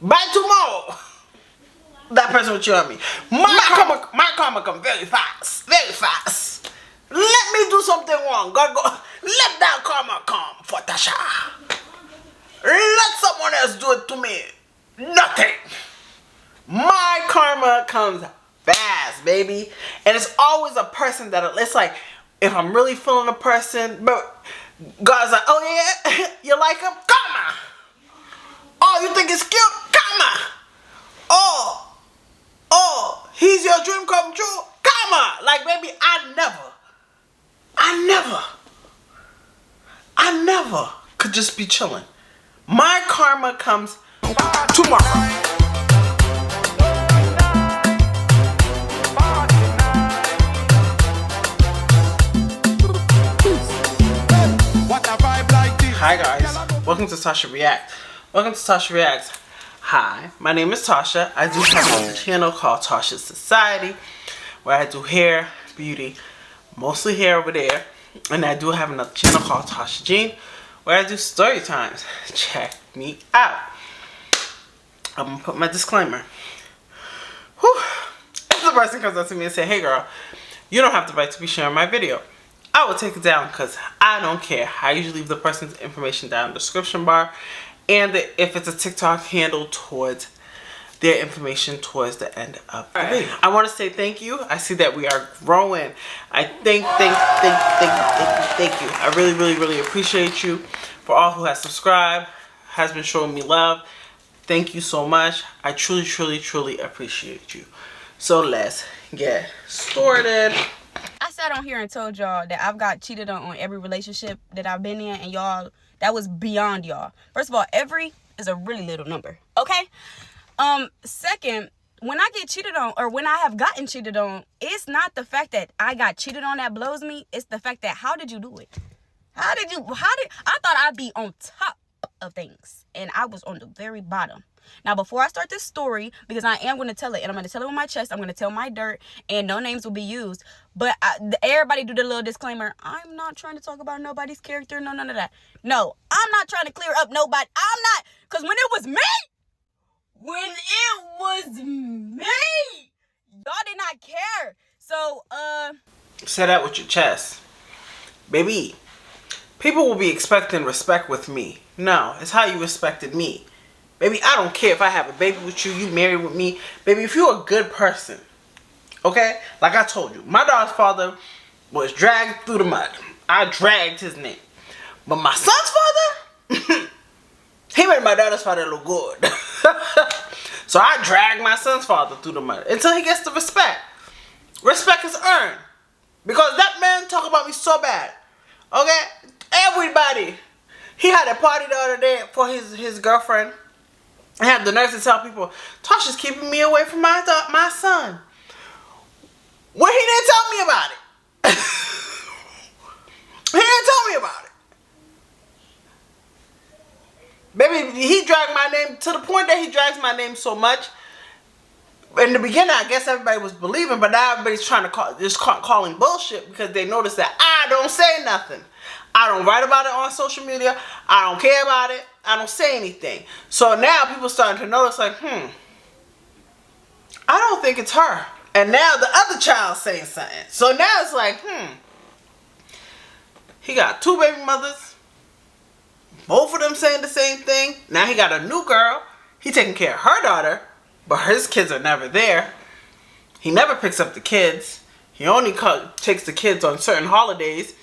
By tomorrow, that person will cheat on me. My karma come very fast. Very fast. Let me do something wrong. God go. Let that karma come for Tasha. Let someone else do it to me. Nothing. My karma comes fast, baby. And it's always a person that it's like, if I'm really feeling a person, but God's like, oh yeah, you like him? Karma. Oh, you think it's cute? Karma. Oh, he's your dream come true? Karma. Like, baby, I never could just be chilling. My karma comes tomorrow. Hi guys, welcome to Tasha React. Welcome to Tasha Reacts. Hi, my name is Tasha. I do have a channel called Tachassociety where I do hair, beauty, mostly hair over there. And I do have another channel called Tasha Jean where I do story times. Check me out. I'm gonna put my disclaimer. Whew. If the person comes up to me and say, hey girl, you don't have the right to be sharing my video, I will take it down because I don't care. I usually leave the person's information down in the description bar, and if it's a TikTok handle, towards their information towards the end of the video. I want to say thank you. I see that we are growing. I thank you. I really appreciate you for all who has subscribed, has been showing me love. Thank you so much. I truly appreciate you. So let's get started. I sat on here and told y'all that I've got cheated on every relationship that I've been in, and y'all, that was beyond y'all. First of all, every is a really little number, okay? Second, when I get cheated on, or when I have gotten cheated on, it's not the fact that I got cheated on that blows me. It's the fact that, how did you do it? I thought I'd be on top of things, and I was on the very bottom. Now, before I start this story, because I am going to tell it, and I'm going to tell it with my chest, I'm going to tell my dirt, and no names will be used. But everybody do the little disclaimer. I'm not trying to talk about nobody's character. No, none of that. No, I'm not trying to clear up nobody. I'm not. Because when it was me, y'all did not care. So, say that with your chest. Baby, people will be expecting respect with me. No, it's how you respected me. Baby, I don't care if I have a baby with you, you married with me. Baby, if you're a good person, okay? Like I told you, my daughter's father was dragged through the mud. I dragged his name. But my son's father, he made my daughter's father look good. So I dragged my son's father through the mud until he gets the respect. Respect is earned. Because that man talk about me so bad. Okay? Everybody. He had a party the other day for his girlfriend. I had the nerve to tell people, Tasha's keeping me away from my son. Well, he didn't tell me about it. He didn't tell me about it. Baby, he dragged my name to the point that he drags my name so much. In the beginning, I guess everybody was believing, but now everybody's trying to calling bullshit because they notice that I don't say nothing. I don't write about it on social media. I don't care about it. I don't say anything. So now people starting to notice like, I don't think it's her. And now the other child's saying something. So now it's like, he got two baby mothers. Both of them saying the same thing. Now he got a new girl. He taking care of her daughter. But his kids are never there. He never picks up the kids. He only takes the kids on certain holidays.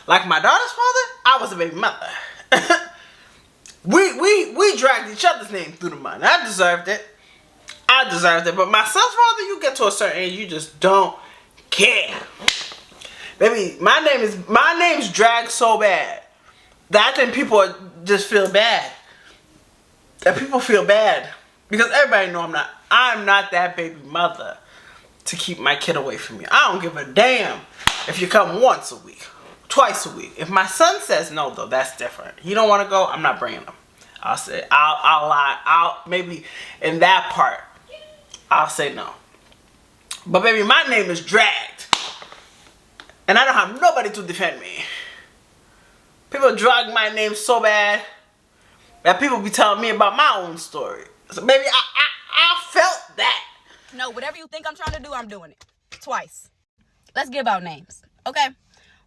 Like my daughter's father, I was a baby mother. we dragged each other's name through the mud. I deserved it. But my son's father, you get to a certain age, you just don't care. Baby, my name's dragged so bad that I think people just feel bad. That people feel bad. Because everybody know I'm not that baby mother to keep my kid away from me. I don't give a damn if you come once a week, twice a week. If my son says no, though, that's different. He don't want to go, I'm not bringing him. I'll lie. Maybe in that part, I'll say no. But baby, my name is dragged. And I don't have nobody to defend me. People drag my name so bad that people be telling me about my own story. So baby, I felt that. No, whatever you think I'm trying to do, I'm doing it. Twice. Let's give out names, okay?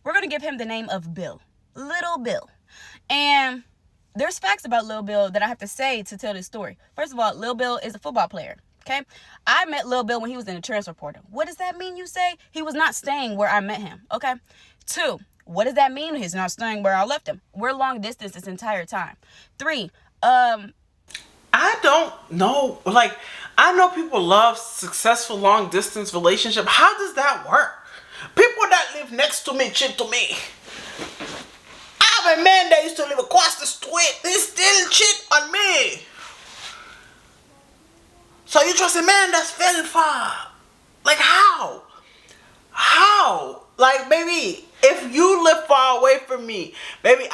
We're going to give him the name of Bill. Little Bill. And there's facts about Lil Bill that I have to say to tell this story. First of all, Lil Bill is a football player, okay? I met Lil Bill when he was in the transfer portal. What does that mean, you say? He was not staying where I met him, okay? 2, what does that mean he's not staying where I left him? We're long distance this entire time. 3, I don't know. Like, I know people love successful long distance relationship. How does that work? People that live next to me cheat to me. I have a man that used to live across the street. They still cheat on me. So you trust a man that's very far? Like how? How? Like, baby, if you live far away from me, baby,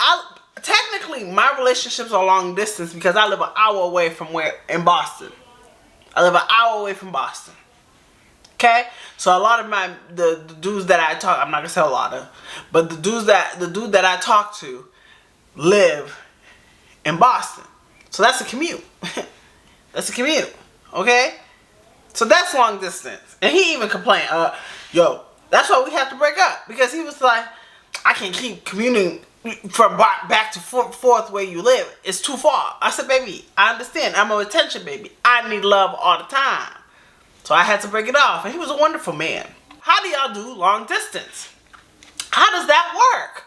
technically my relationships are long distance because I live an hour away from in Boston. I live an hour away from Boston. Okay? So a lot of the dudes that I talk, I'm not gonna say a lot of, but the dude that I talk to live in Boston. So that's a commute. That's a commute. Okay? So that's long distance. And he even complained, yo, that's why we have to break up. Because he was like, I can't keep commuting from back to forth where you live. It's too far. I said, baby, I understand. I'm a retention baby. I need love all the time. So I had to break it off. And he was a wonderful man. How do y'all do long distance? How does that work?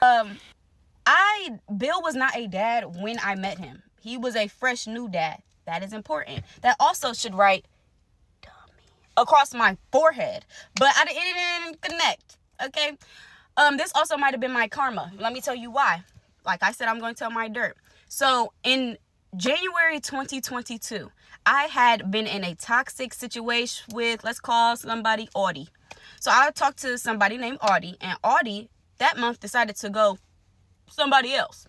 Bill was not a dad when I met him. He was a fresh new dad. That is important. That also should write dummy across my forehead. But it didn't connect. Okay? This also might have been my karma. Let me tell you why. Like I said, I'm going to tell my dirt. So in January 2022, I had been in a toxic situation with, let's call somebody Audie. So I talked to somebody named Audie, and Audie that month decided to go somebody else.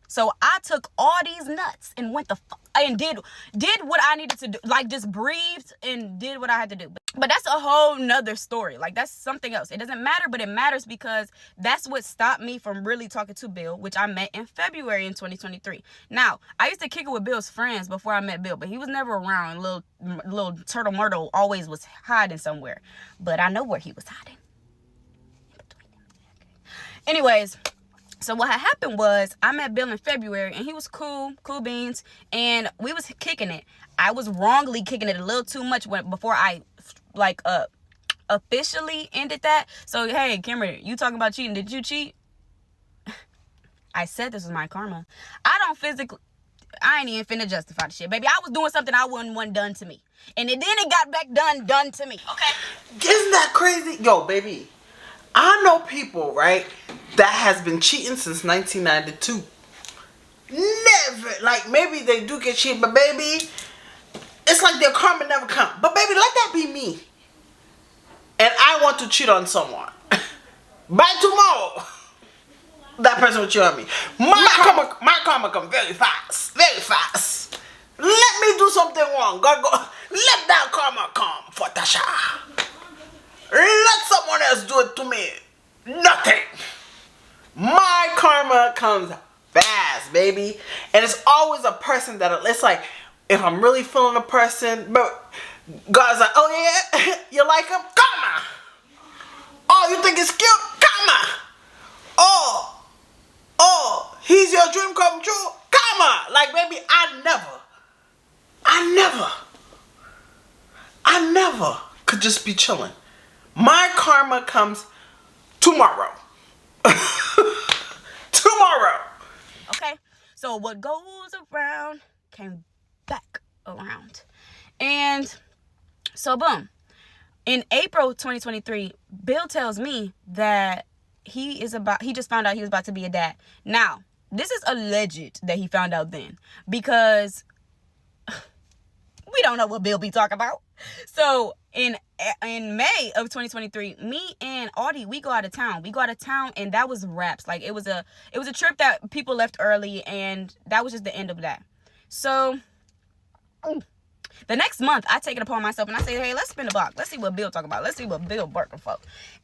So I took all these nuts and went and did what I needed to do. Like, just breathed and did what I had to do. But that's a whole nother story. Like, that's something else. It doesn't matter, but it matters because that's what stopped me from really talking to Bill, which I met in February in 2023. Now, I used to kick it with Bill's friends before I met Bill, but he was never around. Little Turtle Myrtle always was hiding somewhere. But I know where he was hiding. Anyways, so what had happened was I met Bill in February, and he was cool beans, and we was kicking it. I was wrongly kicking it a little too much before I officially ended that. So hey, Cameron, you talking about cheating? Did you cheat? I said this was my karma. I ain't even finna justify the shit, baby. I was doing something I wouldn't want done to me, and then it got back done to me. Okay, isn't that crazy? Yo, baby, I know people, right, that has been cheating since 1992. Never. Like, maybe they do get cheated, but baby, it's like their karma never come. But baby, let that be me. And I want to cheat on someone. By tomorrow, that person will cheat on me. My karma come very fast. Very fast. Let me do something wrong. God, go. Let that karma come for Tasha. Let someone else do it to me. Nothing. My karma comes fast, baby. And it's always a person that, it's like, if I'm really feeling a person, but God's like, oh yeah, you like him? Karma. Oh, you think it's cute? Karma. Oh, he's your dream come true? Karma. Like, baby, I never could just be chilling. My karma comes tomorrow. Tomorrow. Okay, so what goes around came back around. And so boom. In April 2023, Bill tells me that he just found out he was about to be a dad. Now, this is alleged that he found out then, because we don't know what Bill be talking about. So in May of 2023, me and Audie, we go out of town. And that was wraps. Like, it was a trip that people left early, and that was just the end of that. So the next month, I take it upon myself and I say, hey, let's spin the block. Let's see what Bill talking about. Let's see what Bill barking for.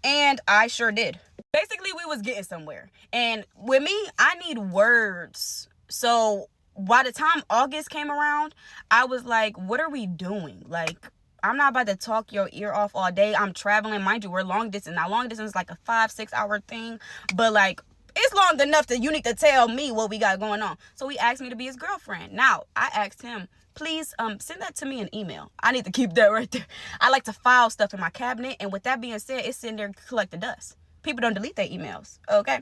And I sure did. Basically, we was getting somewhere. And with me, I need words. So by the time August came around, I was like, what are we doing? Like, I'm not about to talk your ear off all day. I'm traveling. Mind you, we're long distance. Now, long distance is like a 5-6 hour thing. But, like, it's long enough that you need to tell me what we got going on. So he asked me to be his girlfriend. Now, I asked him, please send that to me in email. I need to keep that right there. I like to file stuff in my cabinet. And with that being said, it's sitting there collecting dust. People don't delete their emails. Okay.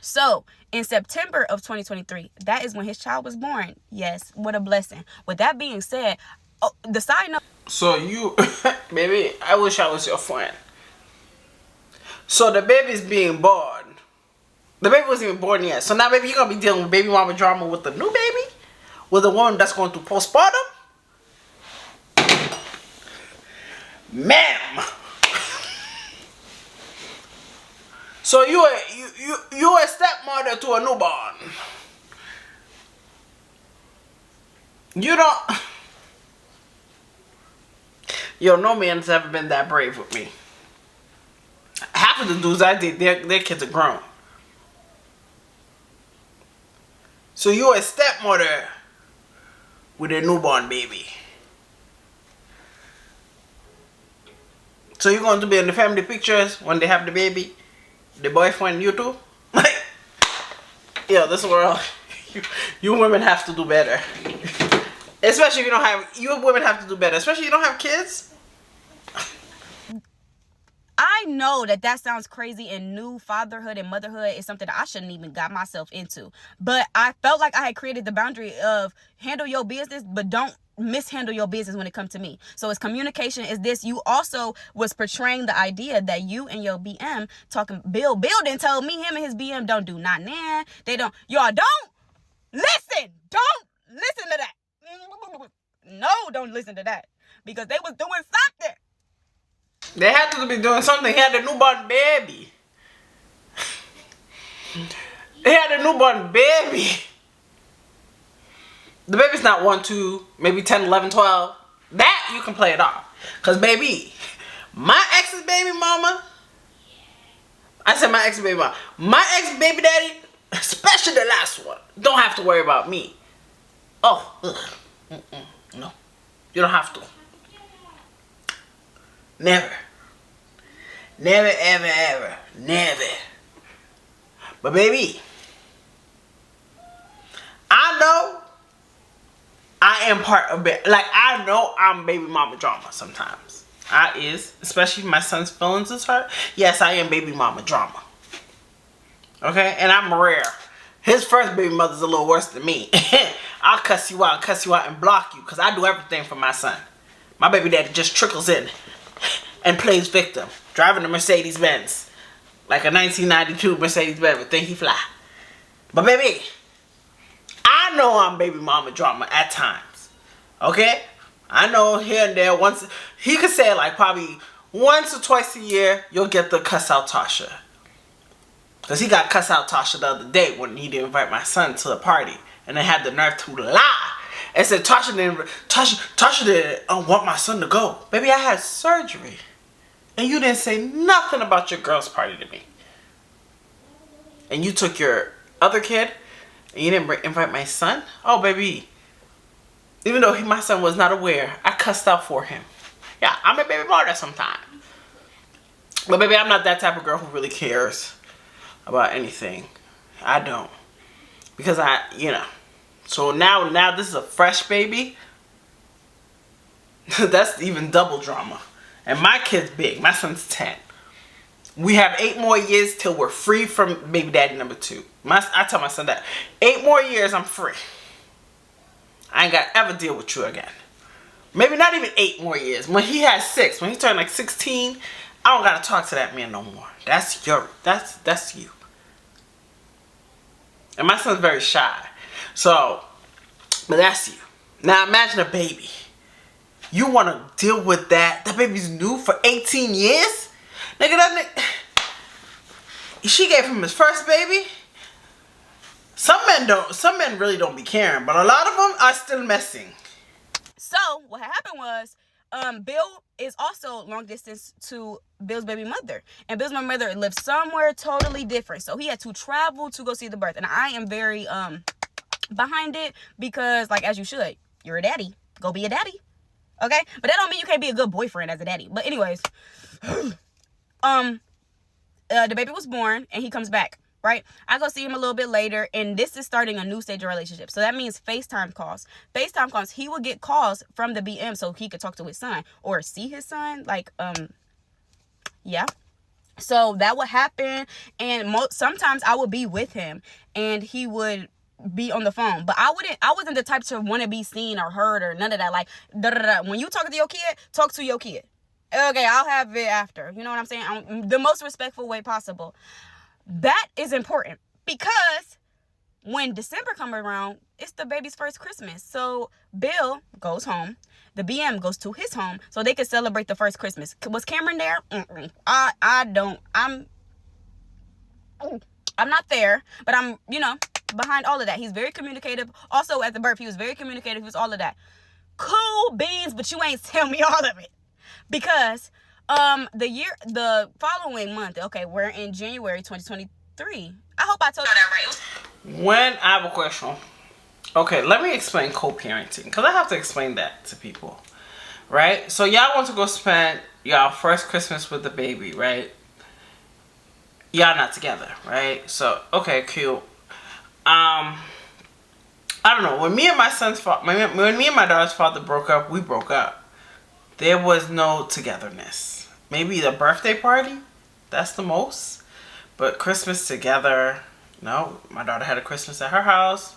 So in September of 2023, that is when his child was born. Yes, what a blessing. With that being said, the side note. So you, baby, I wish I was your friend. So the baby's being born. The baby wasn't even born yet. So now, baby, you're gonna be dealing with baby mama drama with the new baby, with the one that's going through postpartum, ma'am. So you a stepmother to a newborn. You don't. Yo, no man's ever been that brave with me. Half of the dudes I did, their kids are grown. So you a stepmother with a newborn baby. So you're going to be in the family pictures when they have the baby, the boyfriend, you too? Like, yo, this world, you women have to do better. Especially if you don't have, you women have to do better. Especially if you don't have kids. I know that sounds crazy, and new fatherhood and motherhood is something that I shouldn't even got myself into. But I felt like I had created the boundary of handle your business, but don't mishandle your business when it comes to me. So it's communication is this. You also was portraying the idea that you and your BM talking, Bill didn't tell me him and his BM don't do not nan. They don't, y'all don't listen. Don't listen to that. No, don't listen to that. Because they was doing something. They had to be doing something. He had a newborn baby. He had a newborn baby. The baby's not 1, 2, maybe 10, 11, 12. That you can play it off. Because, baby, my ex's baby mama. I said my ex baby mama. My ex baby daddy, especially the last one, don't have to worry about me. Oh, no. You don't have to. Never. Never, ever, ever. Never. But baby, I know I am part of it. Like, I know I'm baby mama drama sometimes. I is. Especially if my son's feelings is hurt. Yes, I am baby mama drama. Okay? And I'm rare. His first baby mother's a little worse than me. I'll cuss you out and block you. Because I do everything for my son. My baby daddy just trickles in and plays victim. Driving a Mercedes-Benz. Like a 1992 Mercedes-Benz. But think he fly. But baby, I know I'm baby mama drama at times. Okay? I know here and there. Once he could say like probably once or twice a year, you'll get the cuss out Tasha. Because he got cuss out Tasha the other day when he didn't invite my son to the party. And they had the nerve to lie. And said Tasha didn't want my son to go. Baby, I had surgery. And you didn't say nothing about your girl's party to me. And you took your other kid and you didn't invite my son? Oh, baby. Even though my son was not aware, I cussed out for him. Yeah, I'm a baby mother sometimes. But baby, I'm not that type of girl who really cares about anything. I don't. Because So now this is a fresh baby. That's even double drama. And my kid's big. My son's 10. We have 8 more years till we're free from baby daddy number 2. I tell my son that. 8 more years, I'm free. I ain't got to ever deal with you again. Maybe not even 8 more years. When he has 6, when he turned like 16, I don't got to talk to that man no more. That's you. And my son's very shy. So, but that's you. Now imagine a baby. You want to deal with that? That baby's new for 18 years? Nigga, she gave him his first baby. Some men really don't be caring, but a lot of them are still messing. So what happened was, Bill is also long distance to Bill's baby mother, and Bill's baby mother lives somewhere totally different. So he had to travel to go see the birth, and I am very behind it because, like, as you should. You're a daddy. Go be a daddy. Okay? But that don't mean you can't be a good boyfriend as a daddy. But anyways, the baby was born and he comes back, right? I go see him a little bit later, and this is starting a new stage of relationship. So that means FaceTime calls. FaceTime calls, he would get calls from the BM so he could talk to his son or see his son. Like, yeah. So that would happen, and sometimes I would be with him and he would be on the phone, but I wasn't the type to want to be seen or heard or none of that. Like, when you talk to your kid, talk to your kid. Okay, I'll have it after. You know what I'm saying? The most respectful way possible. That is important because when December comes around, it's the baby's first Christmas. So Bill goes home. The BM goes to his home so they could celebrate the first Christmas. Was Cameron there? I'm not there, but I'm, behind all of that. He's very communicative. Also, at the birth, he was very communicative. He was all of that. Cool beans, but you ain't tell me all of it. Because the following month, okay, we're in January 2023. I hope I told you that right. When I have a question. Okay, let me explain co-parenting, because I have to explain that to people, right? So y'all want to go spend y'all first Christmas with the baby, right? Y'all not together, right? So, okay, cute. I don't know. When me and my daughter's father broke up, we broke up. There was no togetherness. Maybe the birthday party, that's the most. But Christmas together, no. My daughter had a Christmas at her house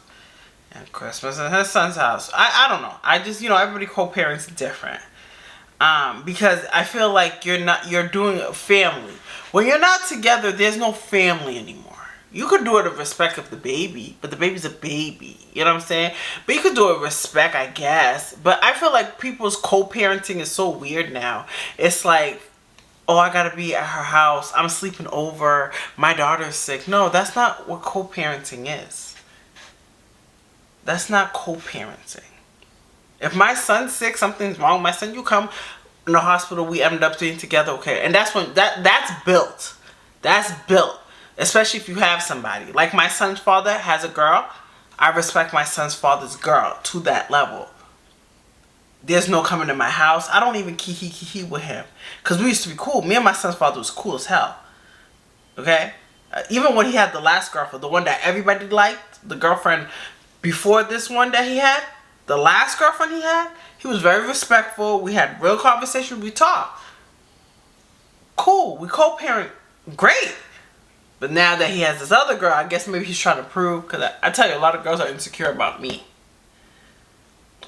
and Christmas at her son's house. I don't know. I just, everybody co-parents different. Because I feel like you're doing a family. When you're not together, there's no family anymore. You could do it with respect of the baby, but the baby's a baby. You know what I'm saying? But you could do it with respect, I guess. But I feel like people's co-parenting is so weird now. It's like, oh, I gotta be at her house. I'm sleeping over. My daughter's sick. No, that's not what co-parenting is. That's not co-parenting. If my son's sick, something's wrong with my son, you come in the hospital, we end up being together, okay? And that's when, that's built. That's built. Especially if you have somebody. Like my son's father has a girl. I respect my son's father's girl to that level. There's no coming to my house. I don't even kiki with him. Because we used to be cool. Me and my son's father was cool as hell. Okay? Even when he had the last girlfriend, the one that everybody liked, the girlfriend before this one that he had, the last girlfriend he had, he was very respectful. We had real conversation. We talked. Cool. We co-parent. Great. But now that he has this other girl, I guess maybe he's trying to prove. Because I tell you, a lot of girls are insecure about me.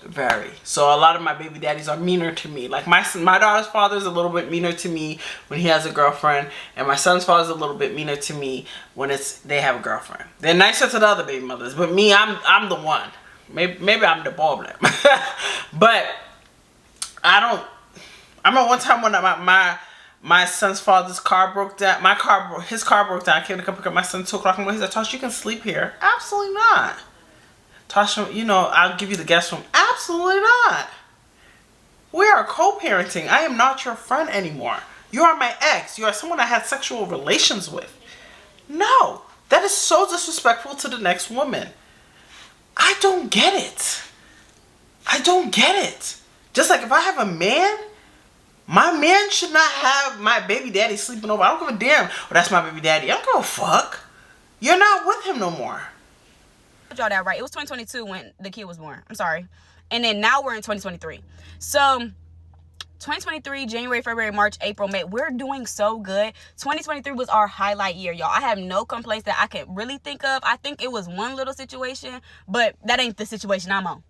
Very. So a lot of my baby daddies are meaner to me. Like my daughter's father is a little bit meaner to me when he has a girlfriend. And my son's father is a little bit meaner to me when they have a girlfriend. They're nicer to the other baby mothers. But me, I'm the one. Maybe I'm the problem. But I remember one time when my son's father's car broke down. His car broke down. I came to come pick up my son at 2 o'clock in the morning. He said, Tosh, you can sleep here. Absolutely not. Tosh, I'll give you the guest room. Absolutely not. We are co-parenting. I am not your friend anymore. You are my ex. You are someone I had sexual relations with. No. That is so disrespectful to the next woman. I don't get it. I don't get it. Just like if I have a man, my man should not have my baby daddy sleeping over. I don't give a damn. Well, that's my baby daddy. I don't give a fuck. You're not with him no more. Y'all that right. It was 2022 when the kid was born. I'm sorry. And then now we're in 2023. So 2023, January, February, March, April, May. We're doing so good. 2023 was our highlight year, y'all. I have no complaints that I can really think of. I think it was one little situation, but that ain't the situation I'm on.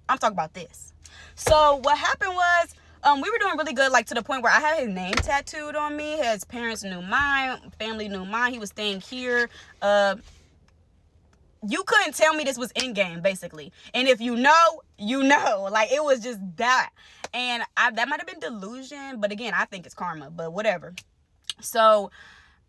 I'm talking about this. So what happened was, we were doing really good, like to the point where I had his name tattooed on me. His parents knew mine, family knew mine. He was staying here. You couldn't tell me this was in game, basically. And if you know, you know. Like, it was just that. And that might have been delusion, but again, I think it's karma, but whatever. So,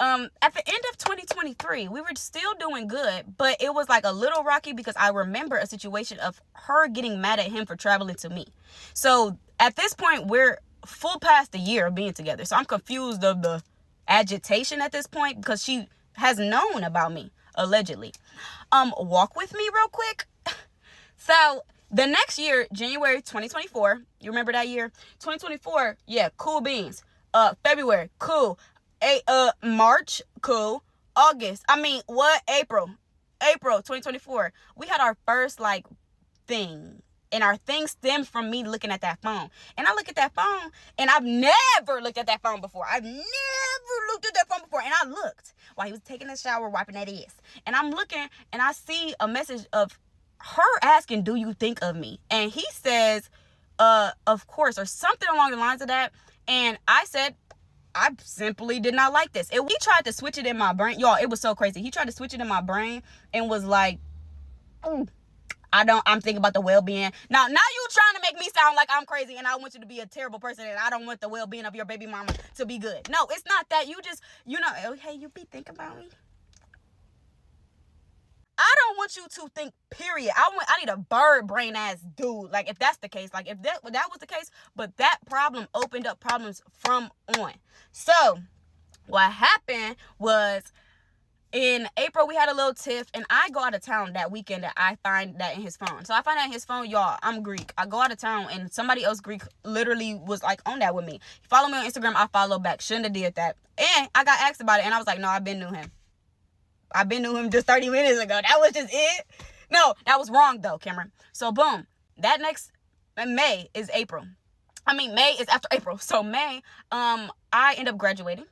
at the end of 2023, we were still doing good, but it was like a little rocky because I remember a situation of her getting mad at him for traveling to me. So, at this point, we're full past a year of being together. So, I'm confused of the agitation at this point because she has known about me, allegedly. Walk with me real quick. So the next year, January 2024, you remember that year? 2024, yeah, cool beans. February, cool. March, cool. April 2024. We had our first like thing. And our thing stemmed from me looking at that phone. And I look at that phone, and I've never looked at that phone before. And I looked while he was taking a shower, wiping that ass. And I'm looking, and I see a message of her asking, do you think of me? And he says, of course, or something along the lines of that. And I said, I simply did not like this. He tried to switch it in my brain. Y'all, it was so crazy. He tried to switch it in my brain and was like, I'm thinking about the well-being. Now you trying to make me sound like I'm crazy and I want you to be a terrible person and I don't want the well-being of your baby mama to be good. No, it's not that. You just, oh, hey, you be thinking about me. I don't want you to think, period. I need a bird brain ass dude. Like, if that's the case, like if that was the case, but that problem opened up problems from on. So what happened was, in April, we had a little tiff, and I go out of town that weekend that I find that in his phone. So I find out in his phone, y'all, I'm Greek. I go out of town, and somebody else Greek literally was, like, on that with me. He followed me on Instagram. I follow back. Shouldn't have did that. And I got asked about it, and I was like, no, I've been knew him. I've been knew him just 30 minutes ago. That was just it. No, that was wrong, though, Cameron. So, boom. That next May is April. May is after April. So, May, I end up graduating.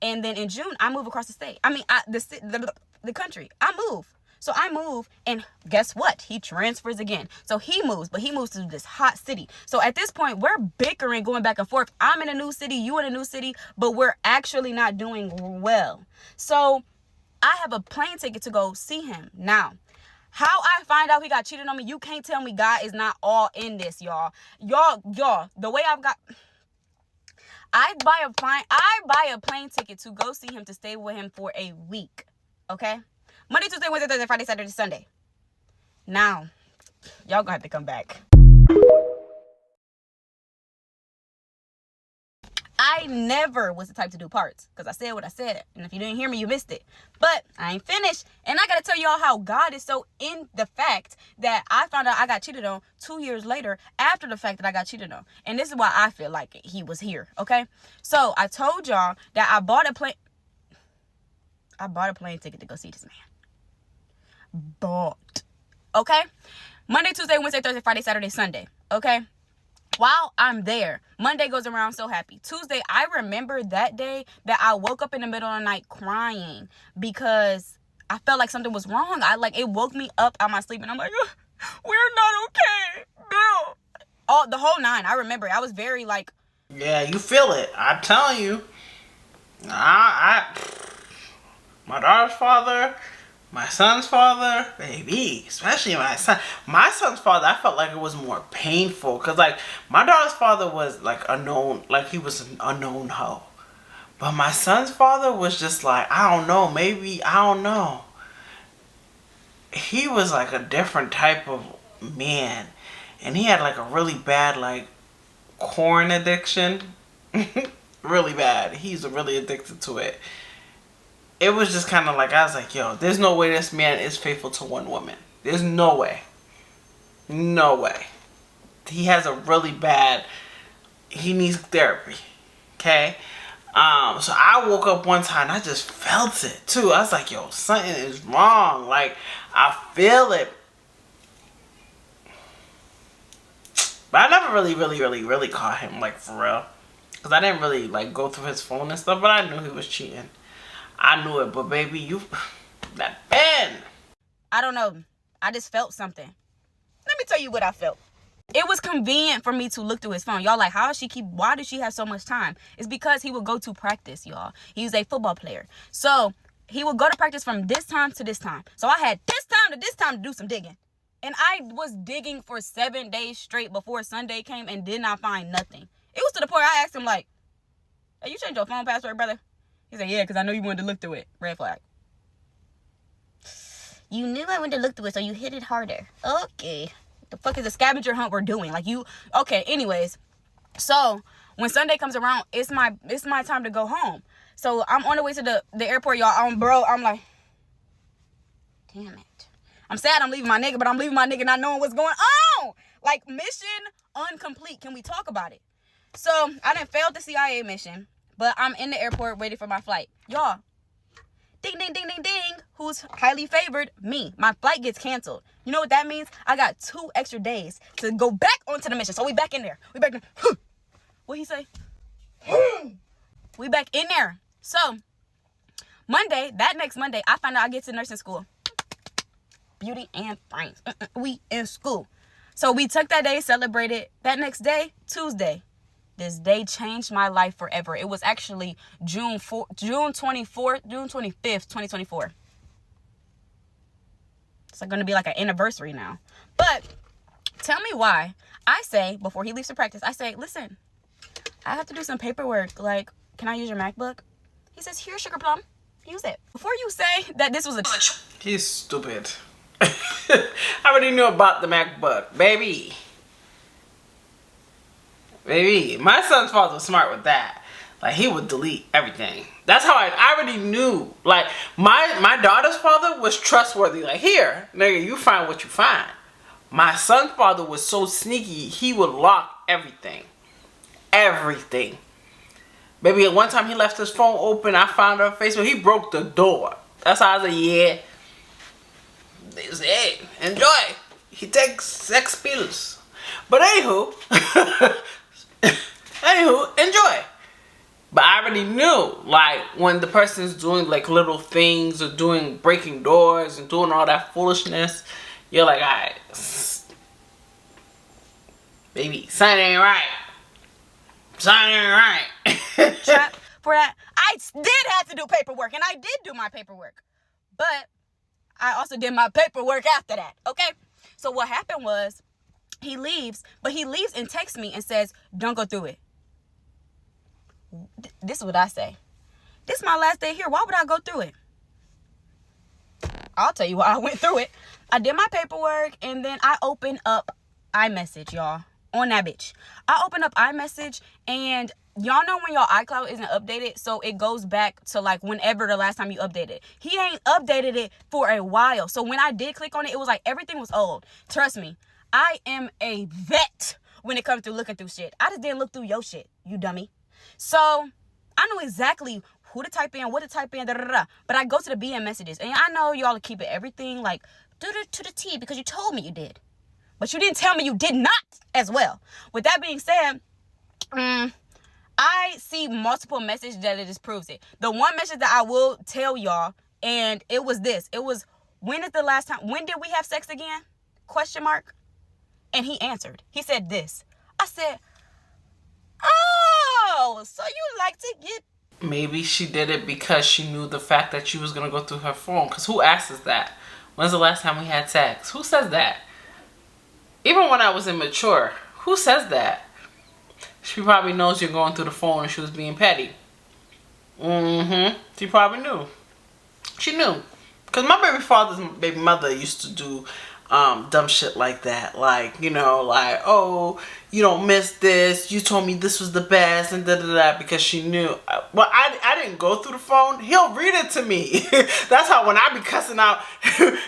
And then in June, I move across the state. The country. I move. So I move, and guess what? He transfers again. So he moves, but he moves to this hot city. So at this point, we're bickering, going back and forth. I'm in a new city, you in a new city, but we're actually not doing well. So I have a plane ticket to go see him. Now, how I find out he got cheated on me, you can't tell me God is not all in this, y'all. Y'all, the way I buy a plane ticket to go see him, to stay with him for a week. Okay? Monday, Tuesday, Wednesday, Thursday, Friday, Saturday, Sunday. Now, y'all gonna have to come back. I never was the type to do parts, because I said what I said. And if you didn't hear me, you missed it. But I ain't finished. And I gotta tell y'all how God is so in the fact that I found out I got cheated on 2 years later, after the fact that I got cheated on. And this is why I feel like he was here, okay? So I told y'all that I bought a plane ticket to go see this man. Bought. Okay? Monday, Tuesday, Wednesday, Thursday, Friday, Saturday, Sunday. Okay? While I'm there, Monday goes around, so happy. Tuesday, I remember that day that I woke up in the middle of the night crying because I felt like something was wrong. It woke me up out of my sleep, and I'm like, we're not okay, Bill. The whole nine. I remember it. I was very like, yeah, you feel it. I'm telling you. My daughter's father, my son's father, baby, especially my son's father, I felt like it was more painful, because like my daughter's father was like he was an unknown hoe, but my son's father was just like, I don't know, he was like a different type of man, and he had like a really bad like corn addiction. Really bad. He's really addicted to it. It was just kind of like, I was like, yo, there's no way this man is faithful to one woman. There's no way. No way. He has a really bad, he needs therapy. Okay? So I woke up one time and I just felt it too. I was like, yo, something is wrong. Like, I feel it. But I never really caught him, like, for real. Because I didn't really, like, go through his phone and stuff, but I knew he was cheating. I knew it, but baby, that pen. I don't know. I just felt something. Let me tell you what I felt. It was convenient for me to look through his phone. Y'all like, why does she have so much time? It's because he would go to practice, y'all. He's a football player. So he would go to practice from this time to this time. So I had this time to this time to do some digging. And I was digging for 7 days straight before Sunday came and did not find nothing. It was to the point I asked him, like, hey, you changed your phone password, brother? He said, yeah, because I know you wanted to look through it. Red flag. You knew I wanted to look through it, so you hit it harder. Okay. What the fuck is the scavenger hunt we're doing? Okay, anyways. So, when Sunday comes around, it's my time to go home. So, I'm on the way to the airport, y'all. I'm like, damn it. I'm sad I'm leaving my nigga, but I'm leaving my nigga not knowing what's going on. Like, mission incomplete. Can we talk about it? So, I done failed the CIA mission, but I'm in the airport waiting for my flight. Y'all, ding, ding, ding, ding, ding. Who's highly favored? Me. My flight gets canceled. You know what that means? I got 2 extra days to go back onto the mission. So, we back in there. We back in there. What he say? We back in there. So, Monday, that next Monday, I find out I get to nursing school. Beauty and brains. We in school. So we took that day, celebrated. That next day, Tuesday. This day changed my life forever. It was actually June 25th, 2024. It's going to be like an anniversary now. But tell me why. I say, before he leaves to practice, I say, listen, I have to do some paperwork. Like, can I use your MacBook? He says, here, Sugar Plum. Use it. Before you say that this was a... He's stupid. I already knew about the MacBook. Baby. My son's father was smart with that. Like, he would delete everything. That's how I already knew. Like, my daughter's father was trustworthy. Like, here, nigga, you find what you find. My son's father was so sneaky, he would lock everything. Everything. Baby, at one time he left his phone open. I found her on Facebook. He broke the door. That's how I was like, yeah. They say, hey, enjoy. He takes sex pills. But anywho, enjoy. But I already knew, like, when the person's doing, like, little things or breaking doors and doing all that foolishness, you're like, all right, baby, something ain't right. Something ain't right. Trap for that. I did have to do paperwork, and I did do my paperwork. But I also did my paperwork after that, okay? So what happened was, he leaves and texts me and says, don't go through it. This is what I say. This is my last day here. Why would I go through it? I'll tell you why I went through it. I did my paperwork, and then I opened up iMessage, y'all. On that bitch. I opened up iMessage, and y'all know when your iCloud isn't updated, so it goes back to like whenever the last time you updated. He ain't updated it for a while. So when I did click on it, it was like everything was old. Trust me, I am a vet when it comes to looking through shit. I just didn't look through your shit, you dummy. So I know exactly who to type in, what to type in, but I go to the BM messages, and I know y'all are keeping everything like to the T because you told me you did. But you didn't tell me you did not as well. With that being said, I see multiple messages that it just proves it. The one message that I will tell y'all, and it was this. It was, when is the last time, when did we have sex again? Question mark. And he answered. He said this. I said, oh, so you like to get... Maybe she did it because she knew the fact that she was going to go through her phone. Because who asks that? When's the last time we had sex? Who says that? Even when I was immature, who says that? She probably knows you're going through the phone and she was being petty. She probably knew. She knew. Because my baby father's baby mother used to do dumb shit like that. Like, you know, like, oh, you don't miss this. You told me this was the best and da-da-da, because she knew. Well, I didn't go through the phone. He'll read it to me. That's how when I be cussing out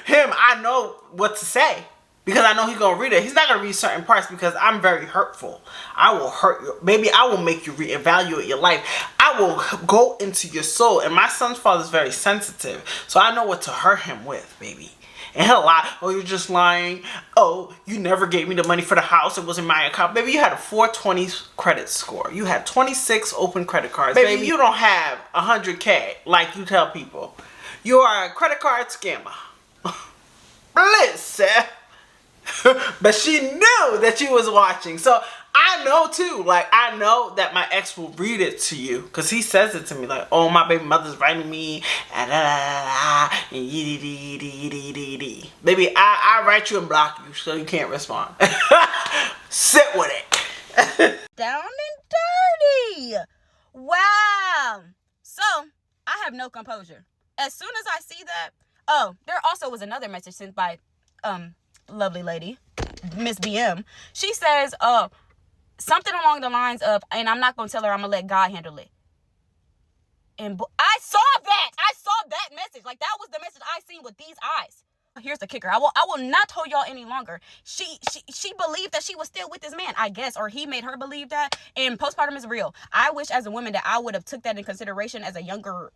him, I know what to say. Because I know he's going to read it. He's not going to read certain parts because I'm very hurtful. I will hurt you. Maybe I will make you reevaluate your life. I will go into your soul. And my son's father is very sensitive. So I know what to hurt him with, baby. And he'll lie. Oh, you're just lying. Oh, you never gave me the money for the house. It wasn't my account. Baby, you had a 420 credit score. You had 26 open credit cards. Baby, you don't have 100K like you tell people. You are a credit card scammer. Listen. But she knew that you was watching. So I know too. Like, I know that my ex will read it to you. Because he says it to me. Like, oh, my baby mother's writing me. And baby, I write you and block you so you can't respond. Sit with it. Down and dirty. Wow. So, I have no composure. As soon as I see that. Oh, there also was another message sent by lovely lady, Miss BM. She says, something along the lines of, and I'm not going to tell her, I'm going to let God handle it. And I saw that. I saw that message. Like, that was the message I seen with these eyes. Here's the kicker. I will not hold y'all any longer. She believed that she was still with this man, I guess, or he made her believe that. And postpartum is real. I wish as a woman that I would have took that in consideration as a younger,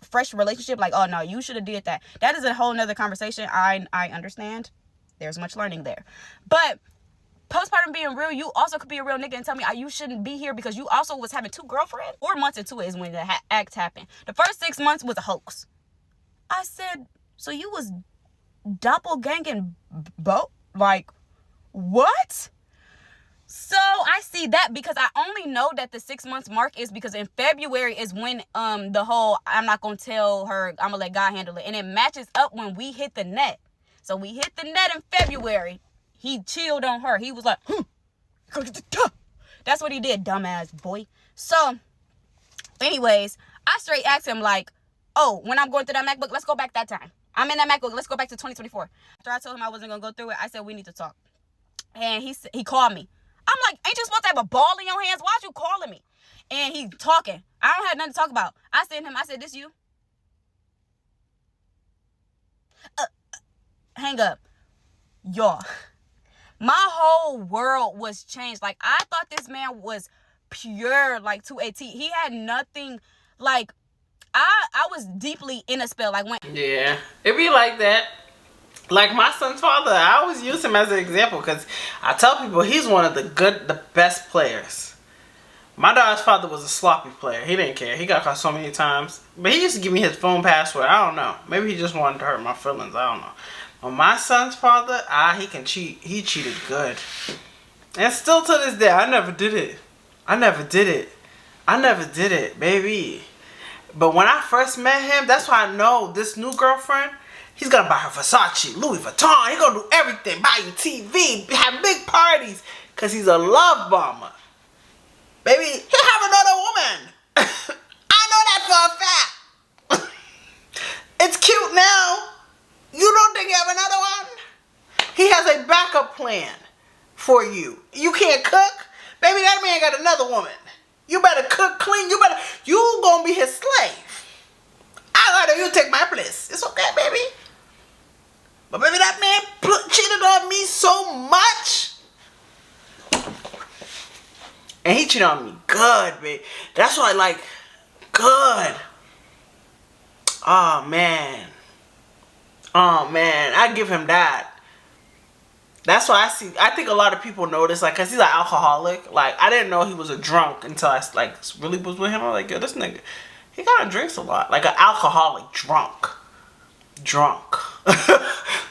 fresh relationship. Like, oh no, you should have did that. That is a whole nother conversation. I understand. There's much learning there, but postpartum being real, you also could be a real nigga and tell me you shouldn't be here because you also was having 2 girlfriends. 4 months into it is when the act happened. The first 6 months was a hoax. I said, so you was doppelganging like, what? So I see that because I only know that the 6 months mark is because in February is when the whole I'm not gonna tell her, I'm gonna let God handle it, and it matches up when we hit the net. So we hit the net in February. He chilled on her. He was like, that's what he did, dumbass boy. So anyways, I straight asked him like, oh, when I'm going through that MacBook, let's go back that time. I'm in that MacBook. Let's go back to 2024. After I told him I wasn't going to go through it, I said, we need to talk. And he called me. I'm like, ain't you supposed to have a ball in your hands? Why'd you calling me? And he talking. I don't have nothing to talk about. I said to him, I said, this you? Hang up. Y'all. My whole world was changed. Like, I thought this man was pure, like, to a T. He had nothing, like, I was deeply in a spell. Like, when... Yeah, it be like that. Like, my son's father, I always use him as an example because I tell people he's one of the best players. My daughter's father was a sloppy player. He didn't care. He got caught so many times. But he used to give me his phone password. I don't know. Maybe he just wanted to hurt my feelings. I don't know. But my son's father, he can cheat. He cheated good. And still to this day, I never did it. I never did it, baby. But when I first met him, that's why I know this new girlfriend, he's gonna buy her Versace, Louis Vuitton. He's gonna do everything. Buy you TV, have big parties. Because he's a love bomber. Baby, he'll have another woman. I know that for a fact. It's cute now. You don't think you have another one? He has a backup plan for you. You can't cook? Baby, that man got another woman. You better cook, clean. You gonna be his slave. I gotta you take my place. It's okay, baby. But baby, that man cheated on me so much. And he cheated on me good, baby. That's why, like, good. Oh, man. I give him that. That's why I think a lot of people notice, like, because he's an alcoholic. Like, I didn't know he was a drunk until I, like, really was with him. I was like, yo, this nigga, he kind of drinks a lot. Like, an alcoholic drunk.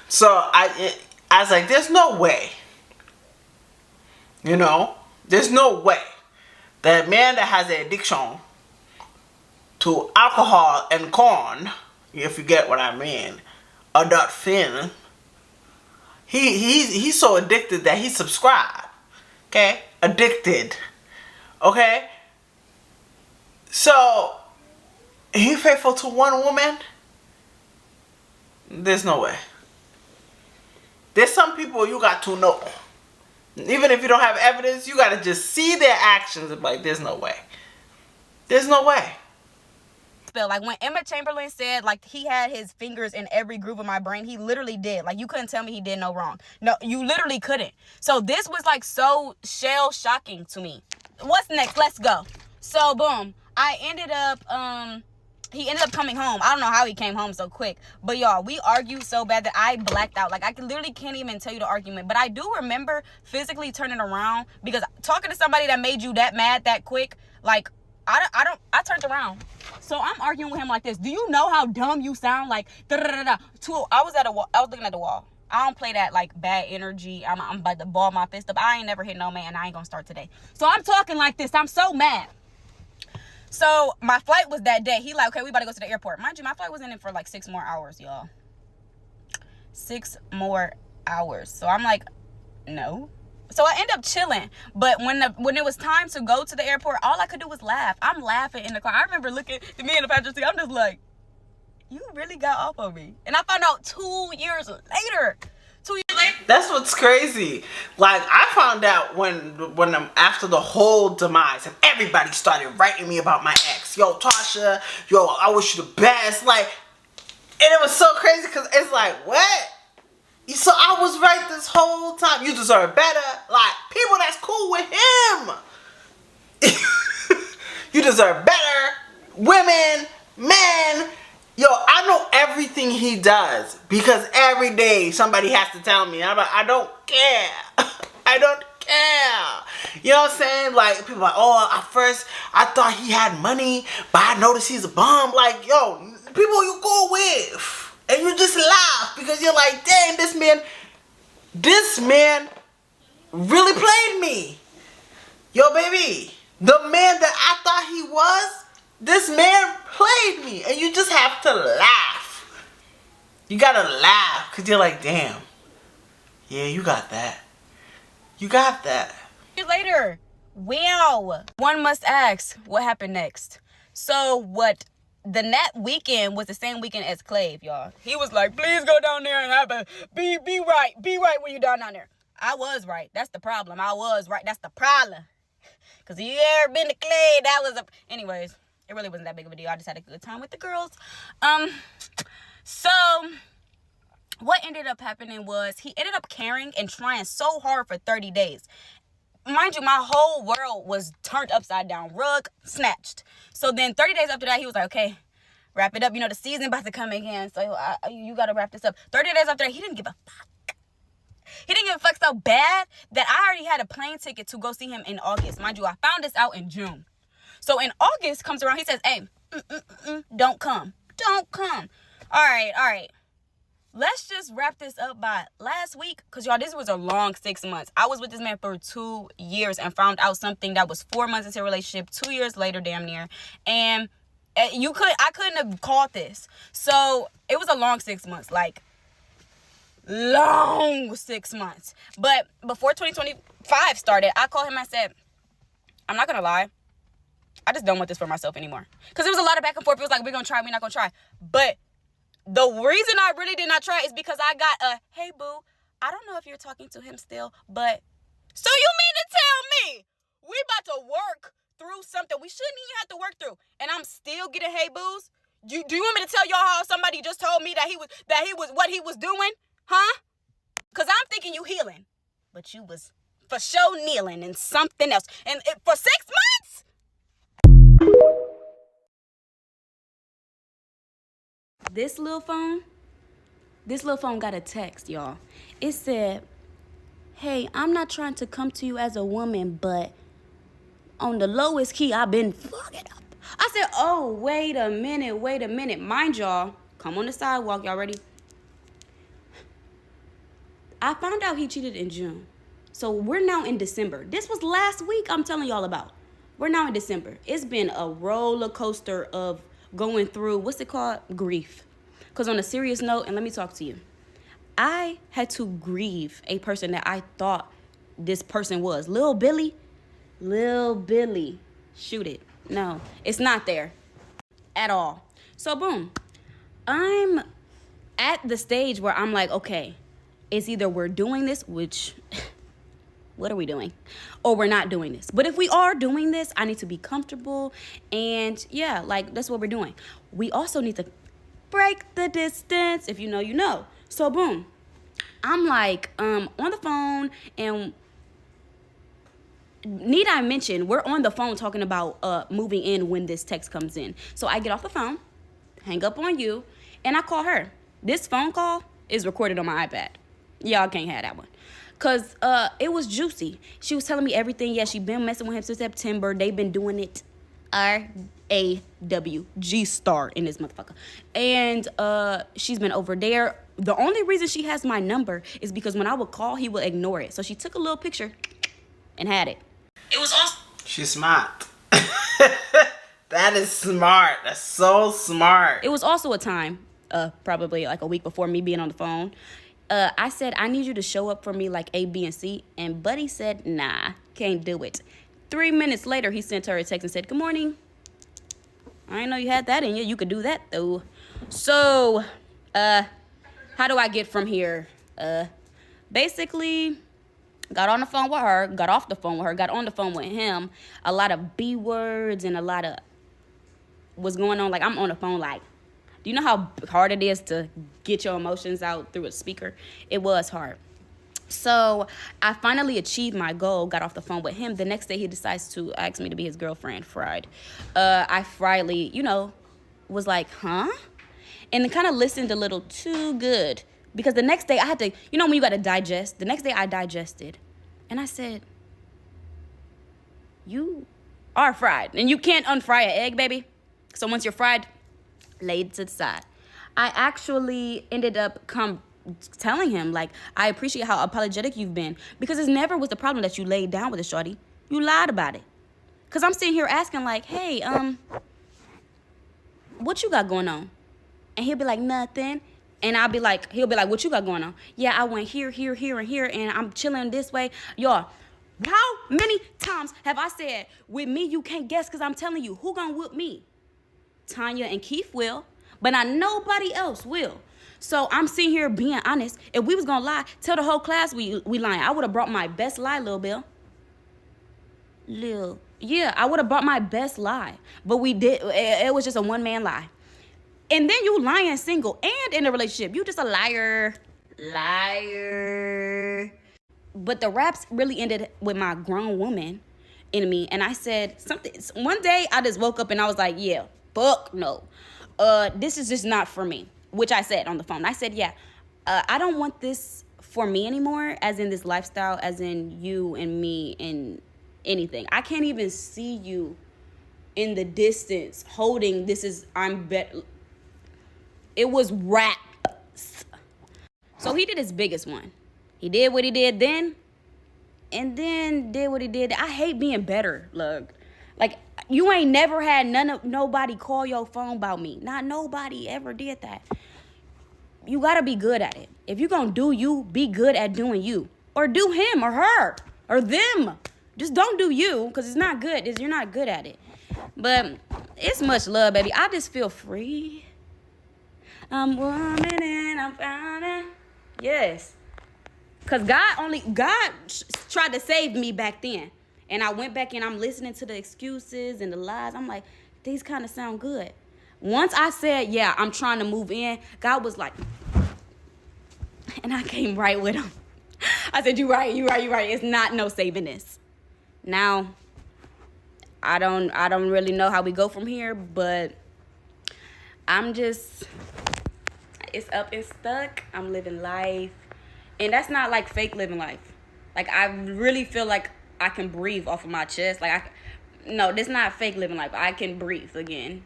So, I was like, there's no way. You know? There's no way that man that has an addiction to alcohol and corn, if you get what I mean, or that thin, he's so addicted that he subscribed. Okay? Addicted. Okay? So, he faithful to one woman? There's no way. There's some people you got to know. Even if you don't have evidence, you gotta just see their actions and be like, there's no way. There's no way. Like, when Emma Chamberlain said, like, he had his fingers in every groove of my brain, he literally did. Like, you couldn't tell me he did no wrong. No, you literally couldn't. So this was, like, so shell shocking to me. What's next? Let's go. So, boom. I ended up, he ended up coming home. I don't know how he came home so quick. But, y'all, we argued so bad that I blacked out. Like, I literally can't even tell you the argument. But I do remember physically turning around. Because talking to somebody that made you that mad that quick, like, I turned around. So I'm arguing with him like this. Do you know how dumb you sound? Like, da-da-da-da. I was looking at the wall. I don't play that, like, bad energy. I'm about to ball my fist up. I ain't never hit no man. I ain't gonna start today. So I'm talking like this. I'm so mad. So my flight was that day. He like, okay, we about to go to the airport. Mind you, my flight was in it for like 6 more hours, y'all. 6 more hours. So I'm like, no. So I end up chilling. But when it was time to go to the airport, all I could do was laugh. I'm laughing in the car. I remember looking at me in the passenger seat. I'm just like, you really got off on me. And I found out 2 years later. 2 years later. That's what's crazy. Like, I found out when after the whole demise and everybody started writing me about my ex. Yo, Tasha, yo, I wish you the best. Like, And it was so crazy because it's like, what? So I was right this whole time. You deserve better. Like, people that's cool with him. You deserve better. Women, men. Yo, I know everything he does because every day somebody has to tell me. I'm like, I don't care. I don't care. You know what I'm saying? Like, people are like, oh, at first I thought he had money, but I noticed he's a bum. Like, yo, people you go with. And you just laugh because you're like, dang, this man really played me. Yo, baby, the man that I thought he was, this man played me. And you just have to laugh. You gotta laugh because you're like, damn. Yeah, you got that. You got that. Later. Wow. One must ask, what happened next? So that weekend was the same weekend as Clave, y'all. He was like, please go down there and have a be right when you down there. I was right. That's the problem. I was right. That's the problem. Cause you ever been to Clave, that was anyways, it really wasn't that big of a deal. I just had a good time with the girls. So what ended up happening was he ended up caring and trying so hard for 30 days. Mind you, my whole world was turned upside down. Rug snatched. So then 30 days after that, he was like, okay, wrap it up. You know, the season about to come again. So you got to wrap this up. 30 days after that, he didn't give a fuck. He didn't give a fuck so bad that I already had a plane ticket to go see him in August. Mind you, I found this out in June. So in August comes around, he says, hey, don't come. Don't come. All right. Let's just wrap this up by last week. Because, y'all, this was a long 6 months. I was with this man for 2 years and found out something that was 4 months into a relationship, 2 years later, damn near. And I couldn't have called this. So it was a long 6 months. Like, long 6 months. But before 2025 started, I called him. I said, I'm not going to lie. I just don't want this for myself anymore. Because it was a lot of back and forth. It was like, we're going to try, we're not going to try. But the reason I really did not try is because I got a, hey, boo, I don't know if you're talking to him still, but so you mean to tell me we about to work through something we shouldn't even have to work through, and I'm still getting hey, boos? Do you want me to tell y'all how somebody just told me that he was what he was doing? Huh? Because I'm thinking you healing, but you was for sure kneeling and something else. And for 6 months? This little phone got a text, y'all. It said, hey, I'm not trying to come to you as a woman, but on the lowest key, I've been fucking up. I said, oh, wait a minute. Mind y'all, come on the sidewalk, y'all ready? I found out he cheated in June. So we're now in December. This was last week I'm telling y'all about. We're now in December. It's been a roller coaster of going through, what's it called? Grief. Because on a serious note, and let me talk to you, I had to grieve a person that I thought this person was. Lil Billy, shoot it. No, it's not there at all. So boom, I'm at the stage where I'm like, okay, it's either we're doing this, which what are we doing? Or we're not doing this. But if we are doing this, I need to be comfortable. And yeah, like that's what we're doing. We also need to break the distance. If you know, you know. So boom, I'm like on the phone, and need I mention, we're on the phone talking about moving in when this text comes in. So I get off the phone, hang up on you, and I call her. This phone call is recorded on my iPad. Y'all can't have that one. Because it was juicy. She was telling me everything. Yeah, she been messing with him since September. They've been doing it R-A-W-G star in this motherfucker. And she's been over there. The only reason she has my number is because when I would call, he would ignore it. So she took a little picture and had it. It was awesome. She's smart. That is smart. That's so smart. It was also a time, probably like a week before me being on the phone. I said, I need you to show up for me like A, B, and C. And Buddy said, nah, can't do it. 3 minutes later, he sent her a text and said, good morning. I didn't know you had that in you. You could do that, though. So, how do I get from here? Basically, got on the phone with her, got off the phone with her, got on the phone with him. A lot of B words and a lot of what's going on. Like, I'm on the phone like, Do you know how hard it is to get your emotions out through a speaker? It was hard. So I finally achieved my goal, got off the phone with him. The next day he decides to ask me to be his girlfriend, fried. I friedly, was like, huh? And kind of listened a little too good. Because the next day I had to, when you got to digest. The next day I digested. And I said, you are fried. And you can't unfry an egg, baby. So once you're fried, lay it to the side. I actually ended up telling him, like, I appreciate how apologetic you've been, because it never was the problem that you laid down with a shorty. You lied about it. Because I'm sitting here asking, like, hey, what you got going on? And he'll be like, nothing. And he'll be like, what you got going on? Yeah, I went here, here, here, and here, and I'm chilling this way. Y'all, how many times have I said, with me, you can't guess, because I'm telling you, who gonna whoop me? Tanya and Keith will, but nobody else will. So I'm sitting here being honest. If we was gonna lie, tell the whole class we lying. I would have brought my best lie, Lil Bill. Yeah, I would have brought my best lie. But we did. It was just a one-man lie. And then you lying single and in a relationship. You just a liar. Liar. But the raps really ended with my grown woman in me. And I said something. One day I just woke up and I was like, yeah, fuck no. This is just not for me. Which I said on the phone. I said, yeah, I don't want this for me anymore, as in this lifestyle, as in you and me and anything. I can't even see you in the distance holding it was raps. So he did his biggest one. He did what he did then, and then did what he did. I hate being better, look. Like, you ain't never had nobody call your phone about me. Not nobody ever did that. You gotta be good at it. If you gonna do you, be good at doing you. Or do him or her or them. Just don't do you, because it's not good. You're not good at it. But it's much love, baby. I just feel free. I'm woman and I'm finding. Yes. Because God tried to save me back then. And I went back and I'm listening to the excuses and the lies. I'm like, these kind of sound good. Once I said, yeah, I'm trying to move in, God was like, and I came right with him. I said, you right. It's not no saving this. Now, I don't really know how we go from here, but it's up and stuck. I'm living life. And that's not like fake living life. Like, I really feel like I can breathe off of my chest. No, this not fake living life. I can breathe again.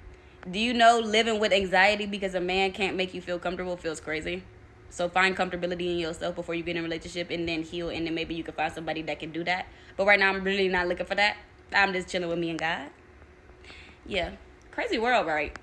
Do you know living with anxiety because a man can't make you feel comfortable feels crazy? So find comfortability in yourself before you get in a relationship, and then heal, and then maybe you can find somebody that can do that. But right now, I'm really not looking for that. I'm just chilling with me and God. Yeah. Crazy world, right?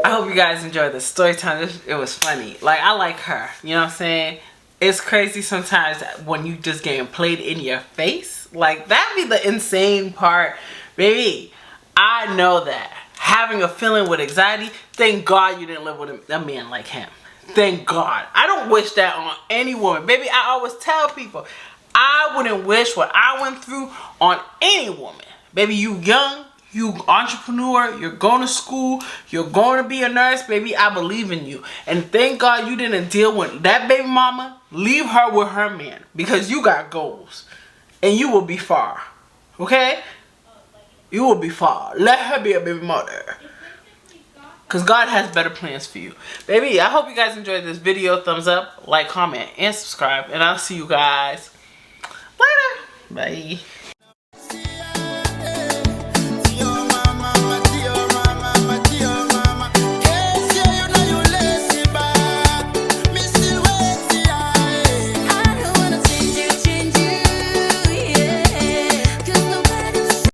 I hope you guys enjoyed the story time. It was funny. Like, I like her. You know what I'm saying? It's crazy sometimes when you just getting played in your face. Like, that'd be the insane part. Baby, I know that. Having a feeling with anxiety, thank God you didn't live with a man like him. Thank God. I don't wish that on any woman. Baby, I always tell people, I wouldn't wish what I went through on any woman. Baby, you young, you entrepreneur, you're going to school, you're going to be a nurse. Baby, I believe in you. And thank God you didn't deal with that baby mama. Leave her with her man, because you got goals. And you will be far. Okay? You will be far. Let her be a baby mother. Because God has better plans for you. Baby, I hope you guys enjoyed this video. Thumbs up, like, comment, and subscribe. And I'll see you guys later. Bye.